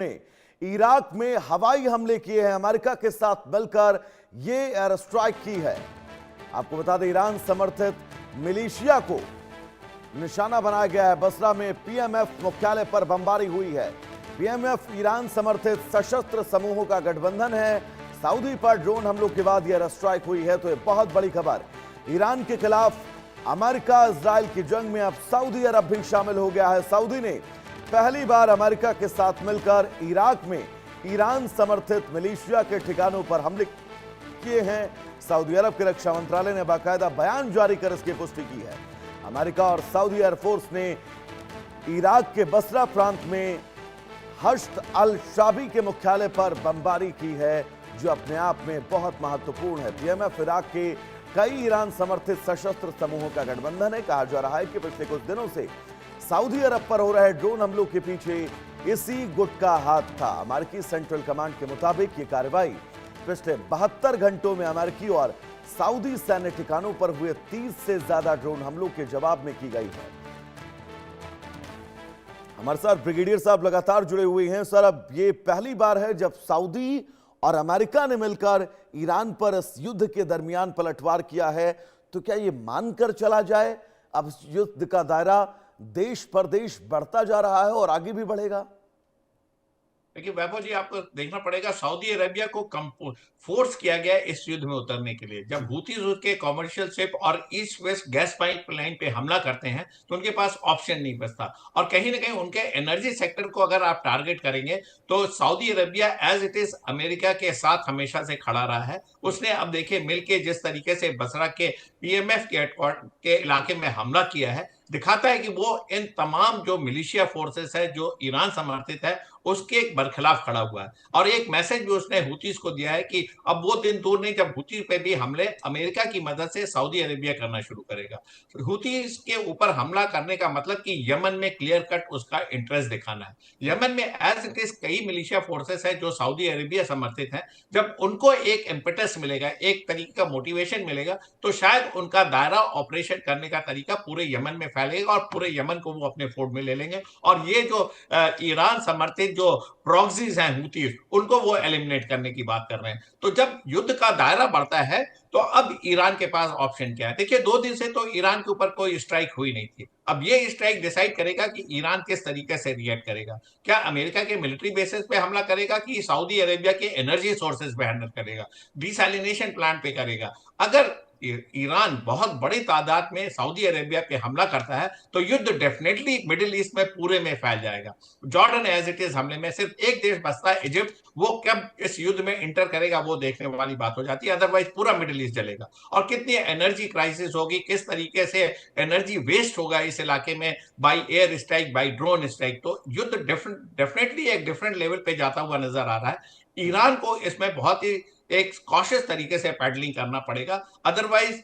ने इराक में हवाई हमले किए हैं, अमेरिका के साथ मिलकर ये एयर स्ट्राइक की है। आपको बता दें, ईरान समर्थित मिलिशिया को निशाना बनाया गया है। बसरा में पीएमएफ मुख्यालय पर बमबारी हुई है। पीएमएफ ईरान समर्थित सशस्त्र समूहों का गठबंधन है। सऊदी पर ड्रोन हमलों के बाद यह एयर स्ट्राइक हुई है। तो यह बहुत बड़ी खबर। ईरान के खिलाफ अमेरिका इजराइल की जंग में अब सऊदी अरब भी शामिल हो गया है। सऊदी ने पहली बार अमेरिका के साथ मिलकर इराक में ईरान समर्थित मिलिशिया के ठिकानों पर हमले किए हैं। सऊदी अरब के रक्षा मंत्रालय ने बाकायदा बयान जारी कर इसकी पुष्टि की है। अमेरिका और सऊदी एयरफोर्स ने इराक के बसरा प्रांत में हश्द अल शाबी के मुख्यालय पर बमबारी की है, जो अपने आप में बहुत महत्वपूर्ण है। पीएमएफ इराक के कई ईरान समर्थित सशस्त्र समूहों का गठबंधन है। कहा जा रहा है कि पिछले कुछ दिनों से सऊदी अरब पर हो रहे ड्रोन हमलों के पीछे इसी गुट का हाथ था। अमेरिकी सेंट्रल कमांड के मुताबिक ये कार्रवाई पिछले 72 घंटों में अमेरिकी और सऊदी सैन्य ठिकानों पर हुए 30 से ज्यादा ड्रोन हमलों के जवाब में की गई है। हमारे साथ ब्रिगेडियर साहब लगातार जुड़े हुए हैं। सर, अब ये पहली बार है जब सऊदी और अमेरिका ने मिलकर ईरान पर इस युद्ध के दरमियान पलटवार किया है, तो क्या ये मानकर चला जाए अब इस युद्ध का दायरा देश परदेश बढ़ता जा रहा है और आगे भी बढ़ेगा? देखिए वैभव जी, आपको देखना पड़ेगा, सऊदी अरेबिया को फोर्स किया गया है इस युद्ध में उतरने के लिए। जब हूथीज उसके कमर्शियल शिप और ईस्ट वेस्ट गैस पाइपलाइन पे हमला करते हैं तो उनके पास ऑप्शन नहीं बचता। और कहीं ना कहीं उनके एनर्जी सेक्टर को अगर आप टारगेट करेंगे तो Saudi Arabia as it is America के साथ हमेशा से खड़ा रहा है। उसने अब देखिए मिलके जिस तरीके से बसरा के पीएमएफ के इलाके में हमला किया है, दिखाता है कि वो इन तमाम जो मिलिशिया फोर्सेस है जो ईरान समर्थित है उसके बरखिलाफ खड़ा हुआ है। और एक मैसेज भी उसने हुतीज को दिया है कि अब वो दिन दूर नहीं जब हुती पे भी हमले अमेरिका की मदद से सऊदी अरेबिया करना शुरू करेगा। हुतीज के ऊपर हमला करने का मतलब कि यमन में क्लियर कट उसका इंटरेस्ट दिखाना है। यमन में एज इट इज कई मिलिशिया फोर्सेस है जो सऊदी अरेबिया समर्थित है। जब उनको एक इम्पेटस मिलेगा, एक तरीके का मोटिवेशन मिलेगा, तो शायद उनका दायरा ऑपरेशन करने का तरीका पूरे यमन में फैलेगा और पूरे यमन को वो अपने फोल्ड में ले लेंगे। और ये जो ईरान समर्थित जो प्रॉक्सीज हैं हूथीज, उनको वो एलिमिनेट करने की बात कर रहे हैं। तो जब युद्ध का दायरा बढ़ता है तो अब ईरान के पास ऑप्शन क्या है? देखिए 2 दिन से तो ईरान के ऊपर कोई स्ट्राइक हुई नहीं थी। अब ये स्ट्राइक डिसाइड करेगा कि ईरान किस तरीके से रिएक्ट करेगा। क्या अमेरिका के मिलिट्री बेसिस पे हमला करेगा कि सऊदी अरेबिया के एनर्जी सोर्सेज पे हैंडल करेगा, डिसैलिनेशन प्लांट पे करेगा? अगर ईरान बहुत बड़ी तादाद में सऊदी अरेबिया पे हमला करता है तो युद्ध डेफिनेटली मिडिल ईस्ट में पूरे में फैल जाएगा। जॉर्डन एज इट इज हमले में सिर्फ एक देश बचता है, इजिप्ट। वो कब इस युद्ध में इंटर करेगा वो देखने वाली बात हो जाती है। अदरवाइज पूरा मिडिल ईस्ट जलेगा। और कितनी एनर्जी क्राइसिस होगी, किस तरीके से एनर्जी वेस्ट होगा इस इलाके में by air strike, by drone strike. तो युद्ध डेफिनेटली एक डिफरेंट लेवल पे जाता हुआ नजर आ रहा है। ईरान को इसमें बहुत ही एक कॉशियस तरीके से पैडलिंग करना पड़ेगा। अदरवाइज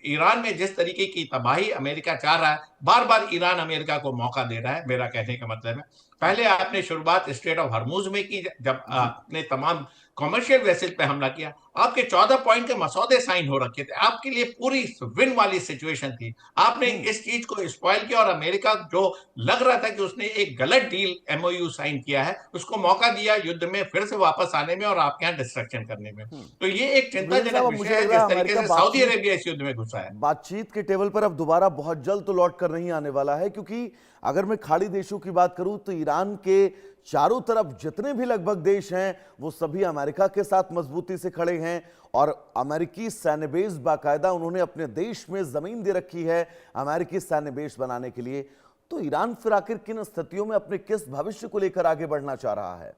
ईरान में जिस तरीके की तबाही अमेरिका चाह रहा है, बार बार ईरान अमेरिका को मौका दे रहा है। मेरा कहने का मतलब है, पहले आपने शुरुआत स्ट्रेट ऑफ हरमुज में की, जब आपने तमाम कॉमर्शियल वेसल पे हमला किया। आपके 14 पॉइंट के मसौदे साइन हो रखे थे, आपके लिए पूरी विन वाली सिचुएशन थी। आपने इस चीज को स्पॉइल किया और अमेरिका जो लग रहा था कि उसने एक गलत डील एमओयू साइन किया है, उसको मौका दिया युद्ध में फिर से वापस आने में और आपके यहाँ डिस्ट्रक्शन करने में। तो ये एक चिंताजनक विषय है जिस तरीके से सऊदी अरेबिया इस युद्ध में घुसा है। बातचीत के टेबल पर अब दोबारा बहुत जल्द तो लौट कर नहीं आने वाला है, क्योंकि अगर मैं खाड़ी देशों की बात करूं तो ईरान के चारों तरफ जितने भी लगभग देश हैं वो सभी अमेरिका के साथ मजबूती से खड़े हैं। और अमेरिकी सैन्य बेस बाकायदा उन्होंने अपने देश में जमीन दे रखी है अमेरिकी सैन्य बेस बनाने के लिए। तो ईरान फिर आखिर किन स्थितियों में अपने किस भविष्य को लेकर आगे बढ़ना चाह रहा है?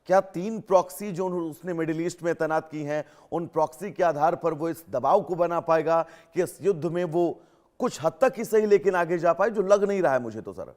क्या 3 प्रॉक्सी जो उसने मिडिल ईस्ट में तैनात की हैं, उन प्रॉक्सी के आधार पर वो इस दबाव को बना पाएगा कि इस युद्ध में वो कुछ हद तक ही सही लेकिन आगे जा पाए, जो लग नहीं रहा है मुझे तो सर।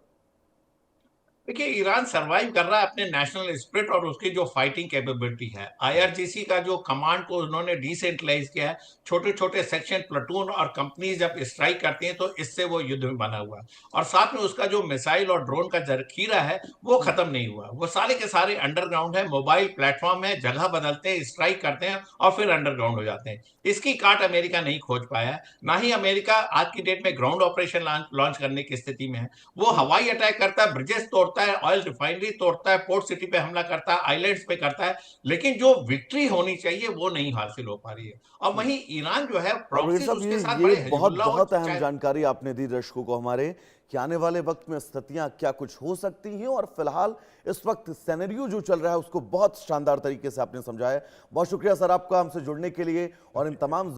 देखिए ईरान सरवाइव कर रहा है अपने नेशनल स्पिरिट और उसकी जो फाइटिंग कैपेबिलिटी है। आईआरजीसी का जो कमांड को उन्होंने डिसेंट्रलाइज किया है, छोटे छोटे सेक्शन, प्लाटून और कंपनीज जब स्ट्राइक करती हैं तो इससे वो युद्ध में बना हुआ है। और साथ में उसका जो मिसाइल और ड्रोन का जरखीरा है वो खत्म नहीं हुआ। वो सारे के सारे अंडरग्राउंड है, मोबाइल प्लेटफॉर्म है, जगह बदलते हैं, स्ट्राइक करते हैं और फिर अंडरग्राउंड हो जाते हैं। इसकी काट अमेरिका नहीं खोज पाया है, ना ही अमेरिका आज की डेट में ग्राउंड ऑपरेशन लॉन्च करने की स्थिति में है। वो हवाई अटैक करता है, ब्रिजेस तोड़ता तोड़ता है, ऑयल रिफाइनरी तोड़ता है, पोर्ट सिटी पे हमला करता है, आइलैंड्स पे करता है, लेकिन जो विक्ट्री होनी चाहिए वो नहीं हासिल हो पा रही है। और वहीं ईरान जो है और वजीर प्रॉक्सीज साहब, उसके साथ ये बड़े बहुत हिजबुल्लाह बहुत और अहम जानकारी आपने दी दर्शकों को हमारे, कि आने वाले वक्त में स्थितियां क्या कुछ हो सकती हैं, और फिलहाल इस वक्त सिनेरियो जो चल रहा है उसको बहुत शानदार तरीके से आपने समझाया। बहुत शुक्रिया सर आपका हमसे जुड़ने के लिए और इन तमाम